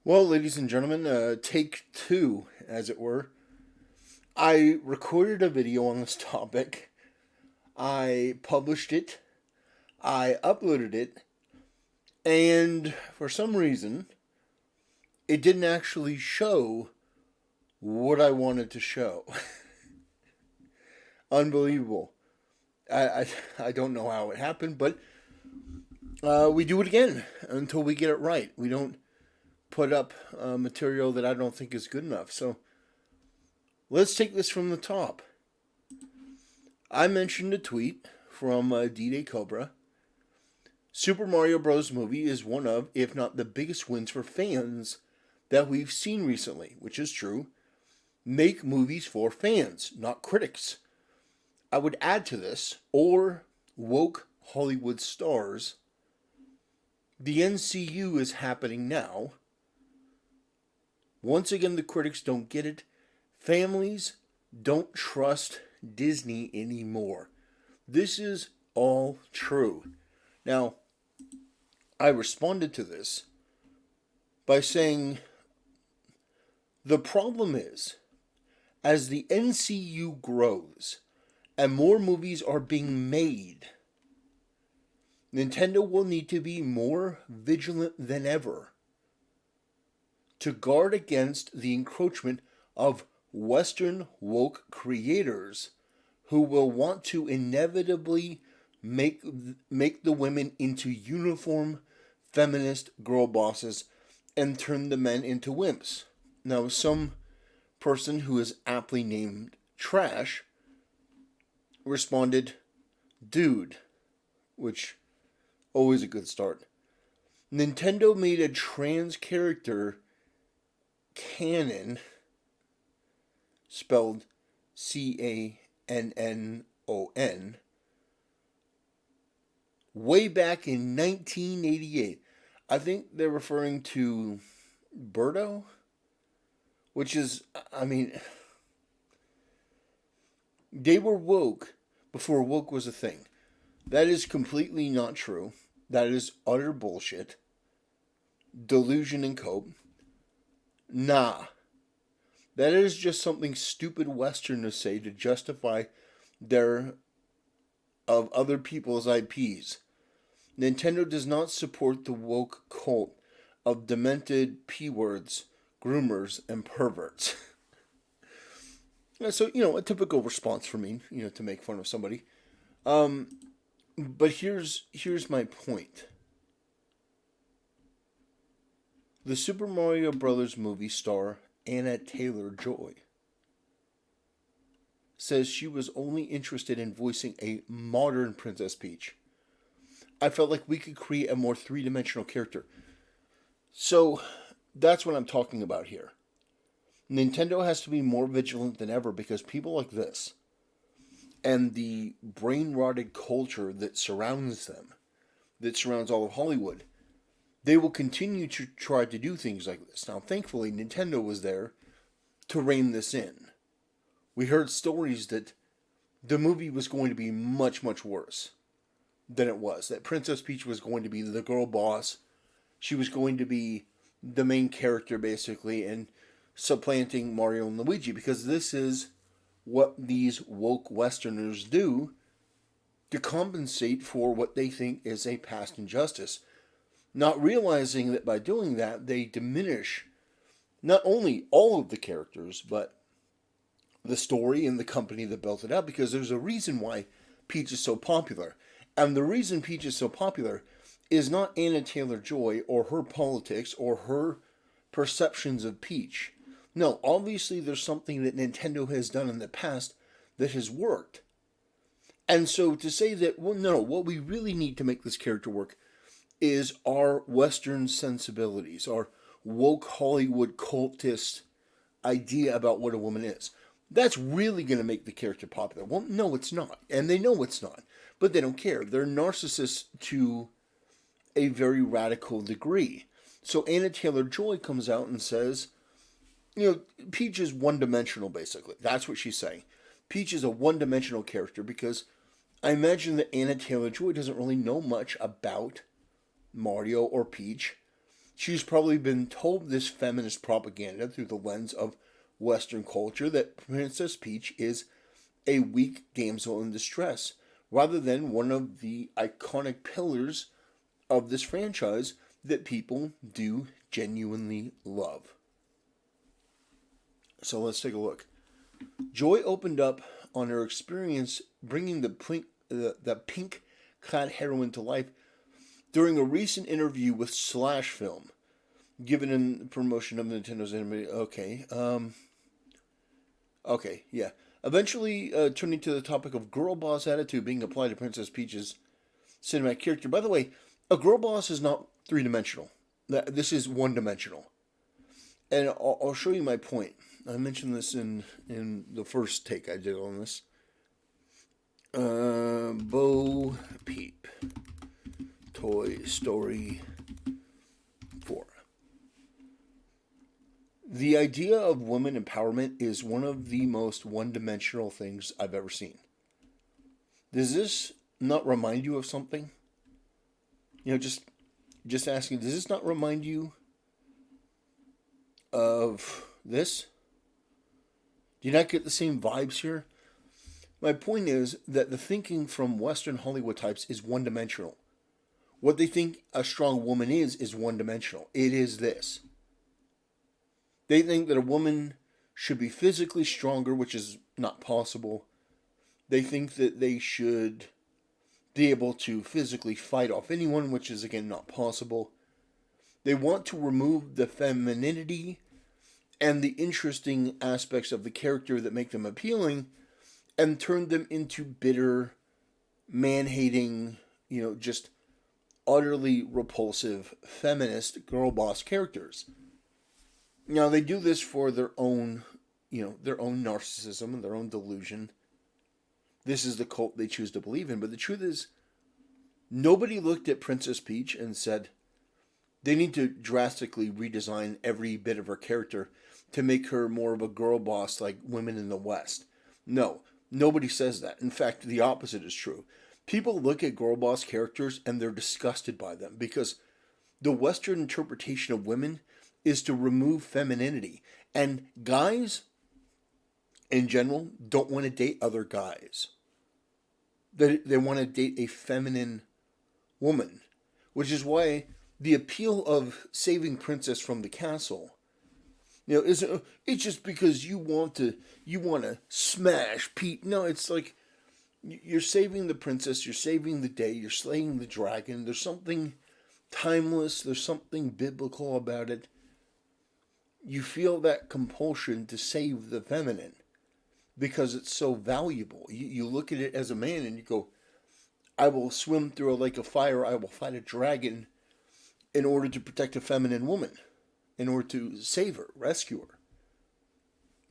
Well, ladies and gentlemen, take two, as it were. I recorded a video on this topic. I published it. I uploaded it. And for some reason, it didn't actually show what I wanted to show. Unbelievable. I don't know how it happened, but we do it again until we get it right. We don't put up material that I don't think is good enough. So let's take this from the top. I mentioned a tweet from D-Day Cobra. Super Mario Bros. Movie is one of, if not the biggest wins for fans that we've seen recently, which is true. Make movies for fans, not critics. I would add to this, or woke Hollywood stars. The NCU is happening now. Once again, the critics don't get it. Families don't trust Disney anymore. This is all true. Now, I responded to this by saying the problem is, as the NCU grows and more movies are being made, Nintendo will need to be more vigilant than ever to guard against the encroachment of Western woke creators who will want to inevitably make the women into uniform feminist girl bosses and turn the men into wimps. Now, some person who is aptly named Trash responded, "Dude," which always a good start. Nintendo made a trans character canon, spelled Cannon, way back in 1988. I think they're referring to Birdo, which is, they were woke before woke was a thing. That is completely not true. That is utter bullshit. Delusion and cope. Nah. That is just something stupid Westerners say to justify their of other people's IPs. Nintendo does not support the woke cult of demented P-words, groomers, and perverts. So, a typical response for me, to make fun of somebody. But here's my point. The Super Mario Bros. Movie star Anna Taylor-Joy says she was only interested in voicing a modern Princess Peach. I felt like we could create a more three-dimensional character. So, that's what I'm talking about here. Nintendo has to be more vigilant than ever because people like this and the brain-rotted culture that surrounds them, that surrounds all of Hollywood, they will continue to try to do things like this. Now, thankfully, Nintendo was there to rein this in. We heard stories that the movie was going to be much, much worse than it was. That Princess Peach was going to be the girl boss. She was going to be the main character, basically, and supplanting Mario and Luigi, because this is what these woke Westerners do to compensate for what they think is a past injustice. Not realizing that by doing that, they diminish not only all of the characters, but the story and the company that built it up, because there's a reason why Peach is so popular. And the reason Peach is so popular is not Anna Taylor-Joy or her politics or her perceptions of Peach. No, obviously there's something that Nintendo has done in the past that has worked. And so to say that, well, no, what we really need to make this character work is our Western sensibilities, our woke Hollywood cultist idea about what a woman is. That's really going to make the character popular. Well, no, it's not. And they know it's not. But they don't care. They're narcissists to a very radical degree. So Anna Taylor-Joy comes out and says, Peach is one-dimensional, basically. That's what she's saying. Peach is a one-dimensional character because I imagine that Anna Taylor-Joy doesn't really know much about Mario or Peach. She's probably been told this feminist propaganda through the lens of Western culture that Princess Peach is a weak damsel in distress, rather than one of the iconic pillars of this franchise that people do genuinely love. So let's take a look. Joy opened up on her experience bringing the pink clad heroine to life during a recent interview with Slash Film, given in promotion of Nintendo's anime. Okay, yeah. Eventually turning to the topic of girl boss attitude being applied to Princess Peach's cinematic character. By the way, a girl boss is not three dimensional. This is one dimensional. And I'll show you my point. I mentioned this in the first take I did on this. Bo Peep. Toy Story 4. The idea of women empowerment is one of the most one-dimensional things I've ever seen. Does this not remind you of something? Just asking, does this not remind you of this? Do you not get the same vibes here? My point is that the thinking from Western Hollywood types is one-dimensional. What they think a strong woman is one-dimensional. It is this. They think that a woman should be physically stronger, which is not possible. They think that they should be able to physically fight off anyone, which is, again, not possible. They want to remove the femininity and the interesting aspects of the character that make them appealing and turn them into bitter, man-hating, just utterly repulsive, feminist girl boss characters. Now, they do this for their own narcissism and their own delusion. This is the cult they choose to believe in. But the truth is, nobody looked at Princess Peach and said, they need to drastically redesign every bit of her character to make her more of a girl boss like women in the West. No, nobody says that. In fact, the opposite is true. People look at girl boss characters and they're disgusted by them because the Western interpretation of women is to remove femininity. And guys, in general, don't want to date other guys. They want to date a feminine woman, which is why the appeal of saving Princess from the castle, it's just because you want to smash Pete. No, it's like you're saving the princess, you're saving the day, you're slaying the dragon. There's something timeless, there's something biblical about it. You feel that compulsion to save the feminine because it's so valuable. You look at it as a man and you go, I will swim through a lake of fire, I will fight a dragon in order to protect a feminine woman, in order to save her, rescue her.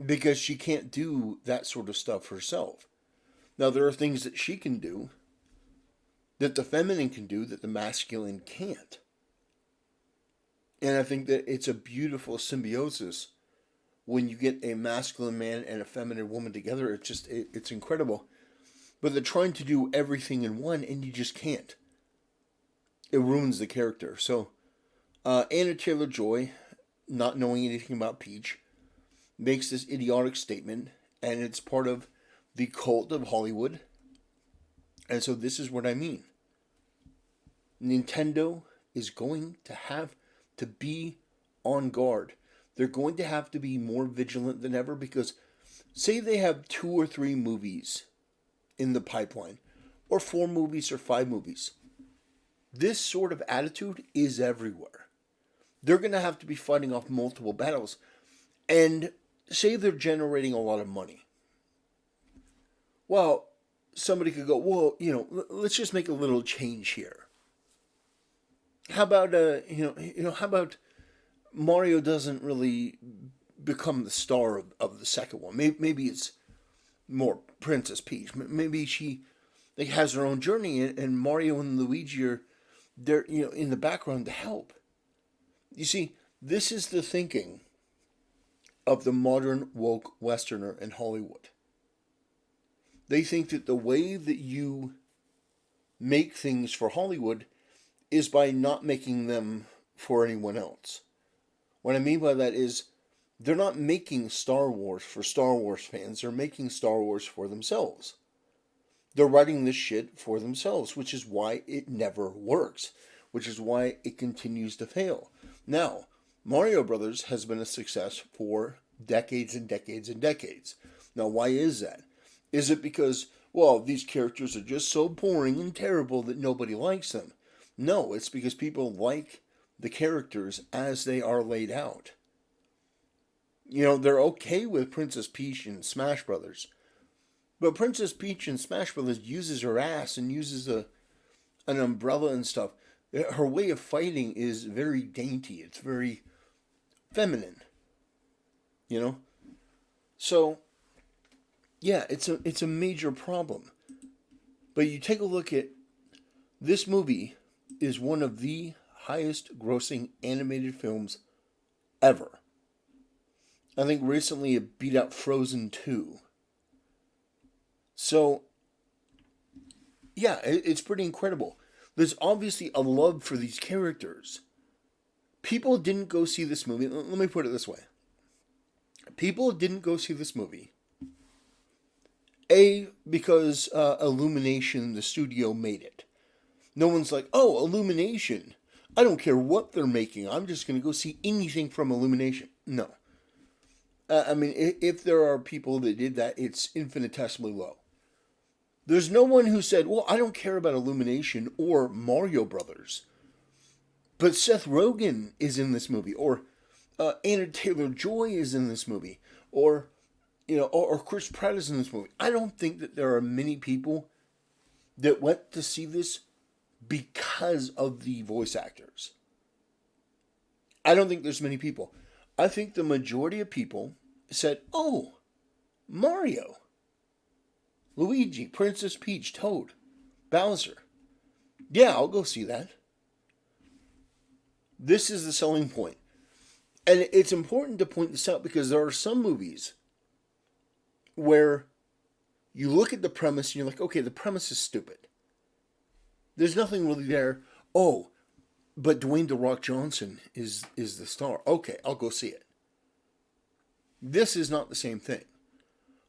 Because she can't do that sort of stuff herself. Now, there are things that she can do that the feminine can do that the masculine can't. And I think that it's a beautiful symbiosis when you get a masculine man and a feminine woman together. It's incredible. But they're trying to do everything in one, and you just can't. It ruins the character. So, Anna Taylor-Joy, not knowing anything about Peach, makes this idiotic statement, and it's part of the cult of Hollywood. And so this is what I mean. Nintendo is going to have to be on guard. They're going to have to be more vigilant than ever because say they have 2 or 3 movies in the pipeline, or 4 movies or 5 movies. This sort of attitude is everywhere. They're going to have to be fighting off multiple battles. And say they're generating a lot of money. Well, somebody could go, well, let's just make a little change here. How about, how about Mario doesn't really become the star of the second one? Maybe it's more Princess Peach. Maybe she has her own journey, and Mario and Luigi are there, in the background to help. You see, this is the thinking of the modern woke Westerner in Hollywood. They think that the way that you make things for Hollywood is by not making them for anyone else. What I mean by that is they're not making Star Wars for Star Wars fans, they're making Star Wars for themselves. They're writing this shit for themselves, which is why it never works, which is why it continues to fail. Now, Mario Brothers has been a success for decades and decades and decades. Now, why is that? Is it because, well, these characters are just so boring and terrible that nobody likes them? No, it's because people like the characters as they are laid out. You know, they're okay with Princess Peach and Smash Brothers. But Princess Peach in Smash Brothers uses her ass and uses an umbrella and stuff. Her way of fighting is very dainty. It's very feminine. You know? So, yeah, it's a major problem. But you take a look at this movie is one of the highest grossing animated films ever. I think recently it beat out Frozen 2. So, yeah, it's pretty incredible. There's obviously a love for these characters. People didn't go see this movie. Let me put it this way. People didn't go see this movie. A, because Illumination, the studio, made it. No one's like, oh, Illumination. I don't care what they're making. I'm just going to go see anything from Illumination. No. I mean, if there are people that did that, it's infinitesimally low. There's no one who said, well, I don't care about Illumination or Mario Brothers. But Seth Rogen is in this movie. Or Anna Taylor-Joy is in this movie. Or, or Chris Pratt is in this movie. I don't think that there are many people that went to see this because of the voice actors. I don't think there's many people. I think the majority of people said, oh, Mario, Luigi, Princess Peach, Toad, Bowser. Yeah, I'll go see that. This is the selling point. And it's important to point this out because there are some movies where you look at the premise and you're like, okay, the premise is stupid. There's nothing really there. Oh, but Dwayne "The Rock" Johnson is the star. Okay, I'll go see it. This is not the same thing.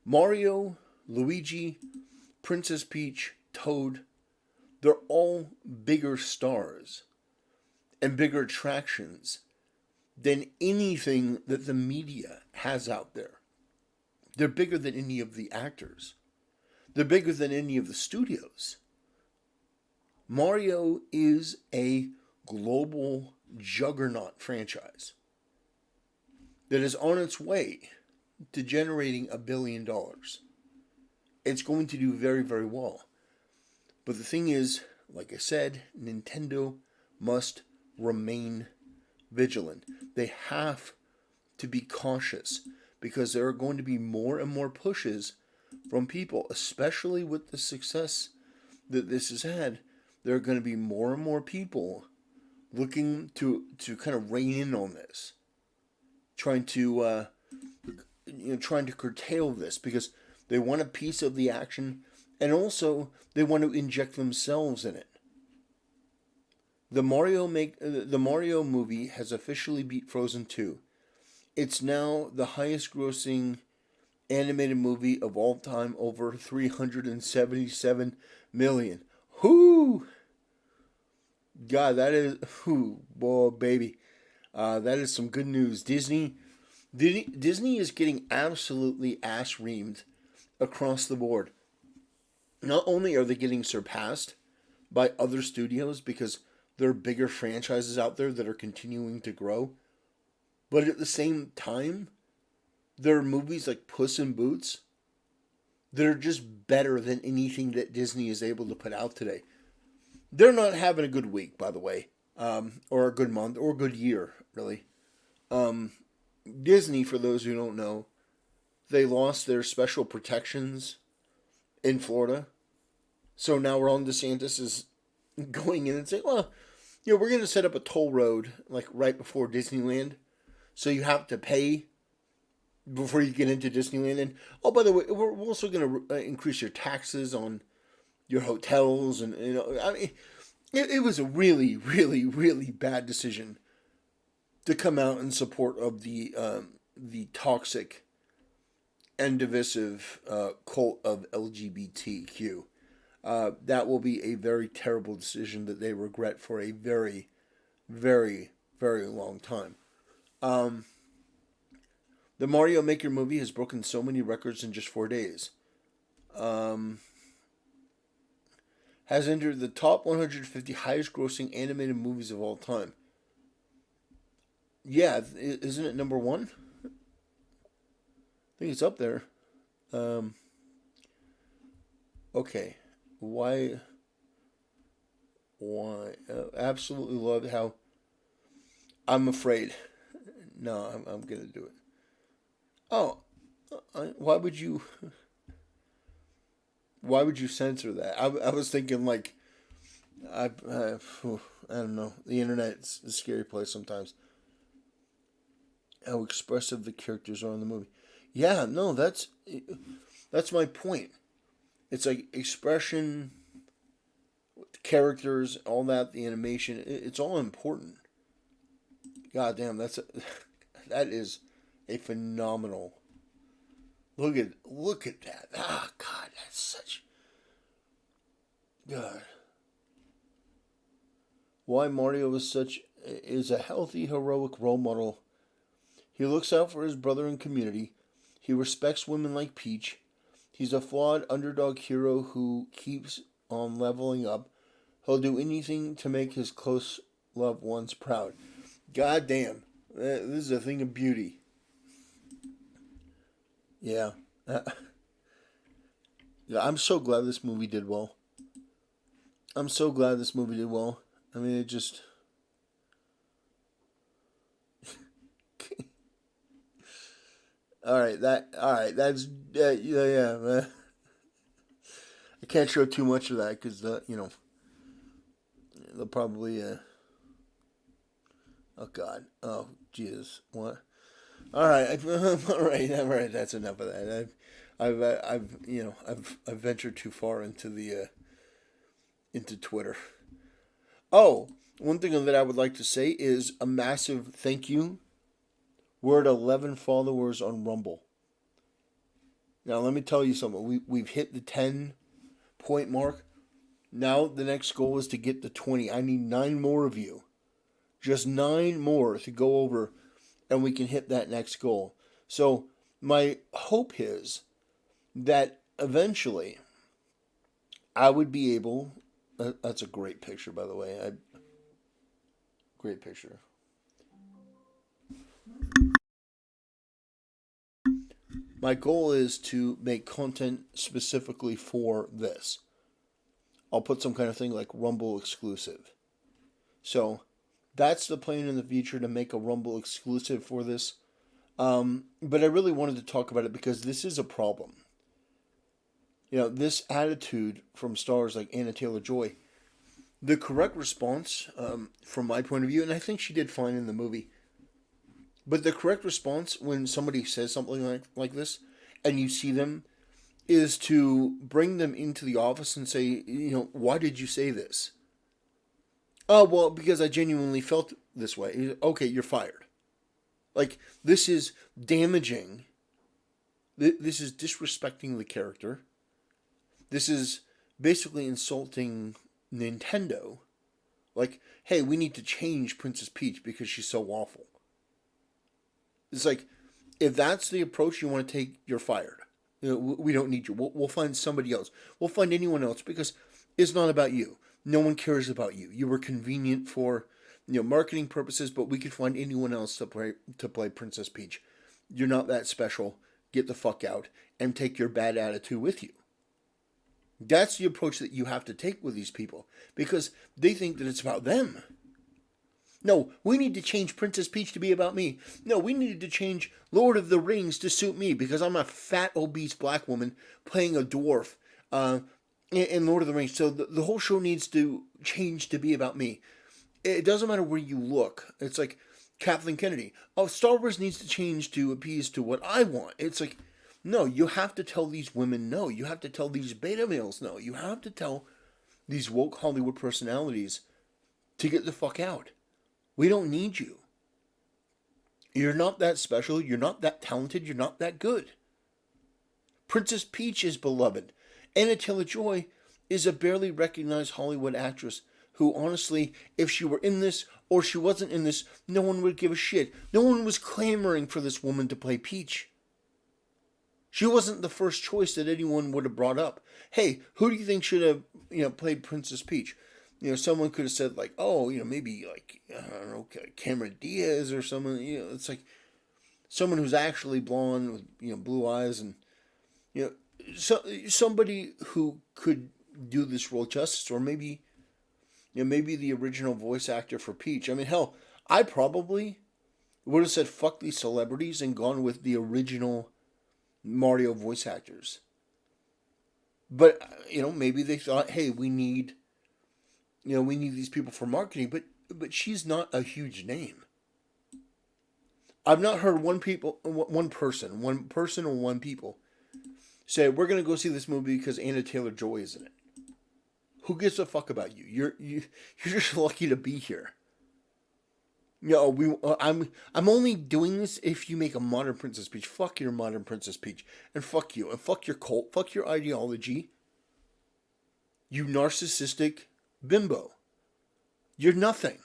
Mario, Luigi, Princess Peach, Toad, they're all bigger stars and bigger attractions than anything that the media has out there. They're bigger than any of the actors. They're bigger than any of the studios. Mario is a global juggernaut franchise that is on its way to generating $1 billion. It's going to do very, very well. But the thing is, like I said, Nintendo must remain vigilant. They have to be cautious because there are going to be more and more pushes from people, especially with the success that this has had. There are going to be more and more people looking to kind of rein in on this, trying to curtail this because they want a piece of the action, and also they want to inject themselves in it. The Mario movie has officially beat Frozen 2. It's now the highest grossing animated movie of all time, over 377 million. Whoo! God, that is, whoo, boy, baby. That is some good news. Disney is getting absolutely ass-reamed across the board. Not only are they getting surpassed by other studios because there are bigger franchises out there that are continuing to grow, but at the same time, there are movies like Puss in Boots that are just better than anything that Disney is able to put out today. They're not having a good week, by the way, or a good month, or a good year, really. Disney, for those who don't know, they lost their special protections in Florida. So now Ron DeSantis is going in and saying, well, we're going to set up a toll road, like right before Disneyland. So you have to pay before you get into Disneyland. And, oh, by the way, we're also going to increase your taxes on your hotels. And, I mean, it was a really, really, really bad decision to come out in support of the toxic and divisive cult of LGBTQ. That will be a very terrible decision that they regret for a very, very, very long time. Um, the Mario Maker movie has broken so many records in just 4 days. Um, has entered the top 150 highest grossing animated movies of all time. Yeah, isn't it number one? I think it's up there. Um, okay. Why? Why? Absolutely love how. I'm afraid. No, I'm gonna do it. Oh, why would you? Why would you censor that? I was thinking like I don't know. The internet's a scary place sometimes. How expressive the characters are in the movie. Yeah, no, that's my point. It's like expression, characters, all that, the animation. It's all important. God damn, that is a phenomenal. Look at that. Ah, God, that's such. God, why Mario is a healthy, heroic role model. He looks out for his brother and community. He respects women like Peach. He's a flawed underdog hero who keeps on leveling up. He'll do anything to make his close loved ones proud. God damn. This is a thing of beauty. Yeah. Yeah, I'm so glad this movie did well. I'm so glad this movie did well. I mean, it just. All right, that's yeah. I can't show too much of that because they'll probably oh God, oh Jesus, what? All right, all right. That's enough of that. I've ventured too far into the into Twitter. Oh, one thing that I would like to say is a massive thank you. We're at 11 followers on Rumble. Now let me tell you something. We've hit the 10 point mark. Now the next goal is to get to 20. I need 9 more of you. Just 9 more to go over, and we can hit that next goal. So my hope is that eventually I would be able. That's a great picture, by the way. Great picture. My goal is to make content specifically for this. I'll put some kind of thing like Rumble exclusive. So that's the plan in the future, to make a Rumble exclusive for this. But I really wanted to talk about it because this is a problem. This attitude from stars like Anna Taylor-Joy, the correct response, from my point of view, and I think she did fine in the movie, but the correct response when somebody says something like this, and you see them, is to bring them into the office and say, why did you say this? Oh, well, because I genuinely felt this way. Okay, you're fired. Like, this is damaging. This is disrespecting the character. This is basically insulting Nintendo. Like, hey, we need to change Princess Peach because she's so awful. It's like, if that's the approach you want to take, you're fired. We don't need you. We'll find somebody else. We'll find anyone else because it's not about you. No one cares about you. You were convenient for, marketing purposes, but we could find anyone else to play Princess Peach. You're not that special. Get the fuck out and take your bad attitude with you. That's the approach that you have to take with these people because they think that it's about them. No, we need to change Princess Peach to be about me. No, we needed to change Lord of the Rings to suit me because I'm a fat, obese black woman playing a dwarf in Lord of the Rings. So the whole show needs to change to be about me. It doesn't matter where you look. It's like Kathleen Kennedy. Oh, Star Wars needs to change to appease to what I want. It's like, no, you have to tell these women no. You have to tell these beta males no. You have to tell these woke Hollywood personalities to get the fuck out. We don't need you. You're not that special. You're not that talented. You're not that good. Princess Peach is beloved. Anna Taylor-Joy is a barely recognized Hollywood actress who, honestly, if she were in this or she wasn't in this, no one would give a shit. No one was clamoring for this woman to play Peach. She wasn't the first choice that anyone would have brought up. Hey, who do you think should have, played Princess Peach? Someone could have said like, oh, maybe like, I don't know, Cameron Diaz or someone. It's like someone who's actually blonde with blue eyes and somebody who could do this role justice, or maybe maybe the original voice actor for Peach. I mean, hell, I probably would have said fuck these celebrities and gone with the original Mario voice actors. But maybe they thought, hey, we need these people for marketing, but she's not a huge name. I've not heard one person or one people say we're gonna go see this movie because Anna Taylor-Joy is in it. Who gives a fuck about you? You're just lucky to be here. I'm only doing this if you make a modern Princess Peach. Fuck your modern Princess Peach, and fuck you, and fuck your cult, fuck your ideology. You narcissistic bimbo. You're nothing.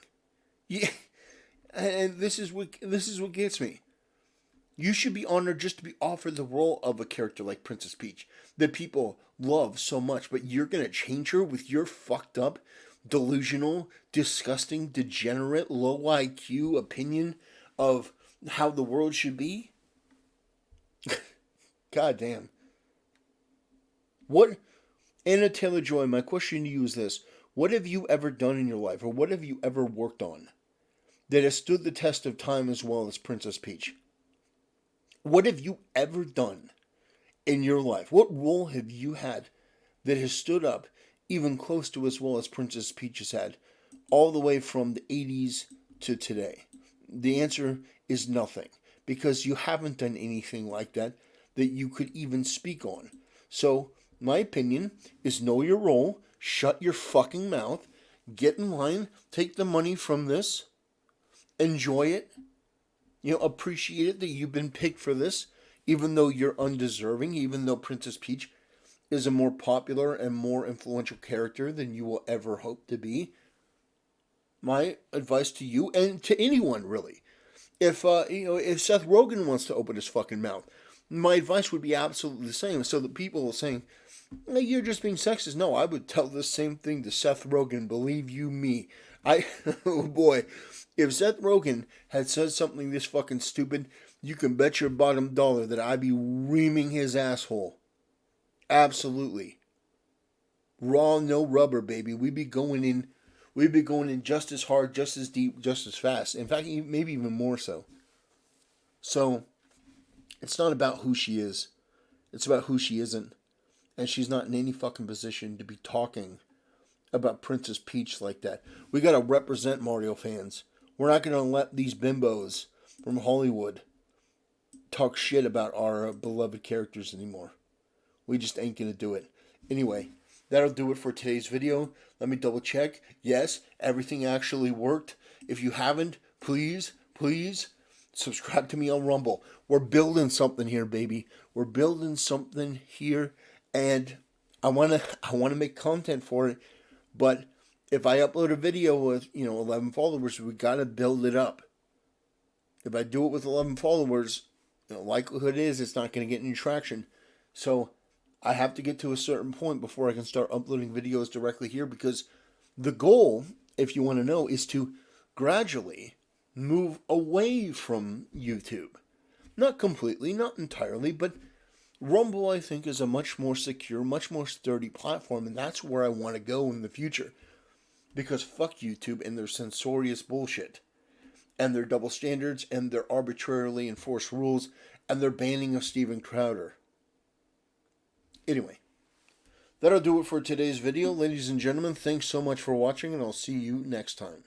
And this is what gets me. You should be honored just to be offered the role of a character like Princess Peach that people love so much, but you're gonna change her with your fucked up, delusional, disgusting, degenerate, low IQ opinion of how the world should be? God damn. What, Anna Taylor-Joy, my question to you is this. What have you ever done in your life, or what have you ever worked on that has stood the test of time as well as Princess Peach? What have you ever done in your life? What role have you had that has stood up even close to as well as Princess Peach has had, all the way from the 80s to today? The answer is nothing, because you haven't done anything like that you could even speak on. So, my opinion is know your role, shut your fucking mouth, get in line, take the money from this, enjoy it, appreciate it that you've been picked for this, even though you're undeserving, even though Princess Peach is a more popular and more influential character than you will ever hope to be. My advice to you, and to anyone really, if Seth Rogen wants to open his fucking mouth, my advice would be absolutely the same. So the people are saying, hey, you're just being sexist. No, I would tell the same thing to Seth Rogen, believe you me. Oh boy, if Seth Rogen had said something this fucking stupid, you can bet your bottom dollar that I'd be reaming his asshole. Absolutely. Raw, no rubber, baby. We'd be going in just as hard, just as deep, just as fast. In fact, maybe even more so. So, it's not about who she is. It's about who she isn't. And she's not in any fucking position to be talking about Princess Peach like that. We gotta represent Mario fans. We're not gonna let these bimbos from Hollywood talk shit about our beloved characters anymore. We just ain't gonna do it. Anyway, that'll do it for today's video. Let me double check. Yes, everything actually worked. If you haven't, please subscribe to me on Rumble. We're building something here, baby. We're building something here, and I wanna make content for it. But if I upload a video with 11 followers, we gotta build it up. If I do it with 11 followers, likelihood is it's not gonna get any traction. So I have to get to a certain point before I can start uploading videos directly here, because the goal, if you want to know, is to gradually move away from YouTube. Not completely, not entirely, but Rumble, I think, is a much more secure, much more sturdy platform, and that's where I want to go in the future. Because fuck YouTube and their censorious bullshit, and their double standards, and their arbitrarily enforced rules, and their banning of Steven Crowder. Anyway, that'll do it for today's video. Ladies and gentlemen, thanks so much for watching, and I'll see you next time.